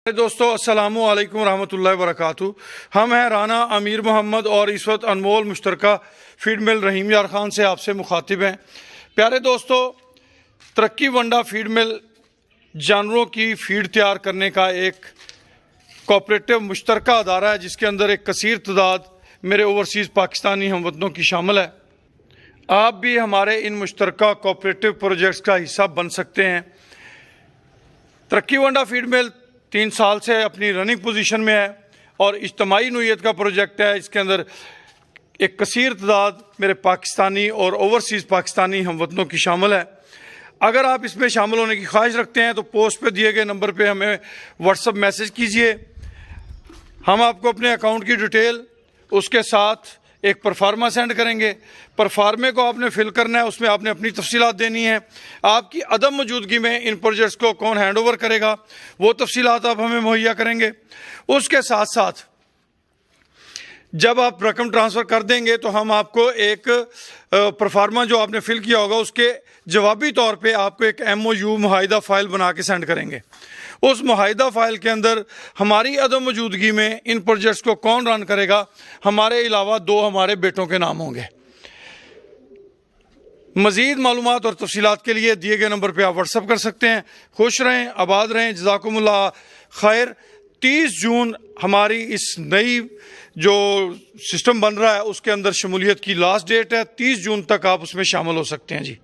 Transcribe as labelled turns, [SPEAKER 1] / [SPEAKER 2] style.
[SPEAKER 1] दोस्तों अस्सलामु अलैकुम रहमतुल्लाहि व बरकातुहू। हम हैं राना अमीर मोहम्मद और इस वक्त अनमोल मुश्तरका फीड मिल रहीम यार खान से आपसे मुखातिब हैं। प्यारे दोस्तों, तरक्की वंडा फीड मिल जानवरों की फीड तैयार करने का एक कोऑपरेटिव मुश्तरका अदारा है जिसके अंदर एक कसीर तादाद मेरे ओवरसीज़ पाकिस्तानी हमवतनों की शामिल है। आप भी हमारे इन मुश्तरका कोऑपरेटिव प्रोजेक्ट्स का हिस्सा बन सकते हैं। तरक्की वंडा फीड मिल 3 साल से अपनी रनिंग पोजीशन में है और इज्तमाही नोयत का प्रोजेक्ट है। इसके अंदर एक कसीर तादाद मेरे पाकिस्तानी और ओवरसीज़ पाकिस्तानी हमवतनों की शामिल है। अगर आप इसमें शामिल होने की ख्वाहिश रखते हैं तो पोस्ट पे दिए गए नंबर पे हमें व्हाट्सअप मैसेज कीजिए। हम आपको अपने अकाउंट की डिटेल उसके साथ एक परफार्मा सेंड करेंगे। परफार्मे को आपने फिल करना है, उसमें आपने अपनी तफसीलात देनी है। आपकी अदम मौजूदगी में इन प्रोजेक्ट्स को कौन हैंड ओवर करेगा वो तफसीलात आप हमें मुहैया करेंगे। उसके साथ साथ जब आप रकम ट्रांसफ़र कर देंगे तो हम आपको एक परफार्मा जो आपने फिल किया होगा उसके जवाबी तौर पे आपको एक MOU मुआहिदा फ़ाइल बना के सेंड करेंगे। उस मुआहिदा फ़ाइल के अंदर हमारी अदम मौजूदगी में इन प्रोजेक्ट्स को कौन रन करेगा, हमारे अलावा 2 हमारे बेटों के नाम होंगे। मज़ीद मालूमात और तफसीलात के लिए दिए गए नंबर पर आप व्हाट्सअप कर सकते हैं। खुश रहें, आबाद रहें, जज़ाकुमुल्लाह खैर। 30 जून हमारी इस नई जो सिस्टम बन रहा है उसके अंदर शमूलियत की लास्ट डेट है। 30 जून तक आप उसमें शामिल हो सकते हैं जी।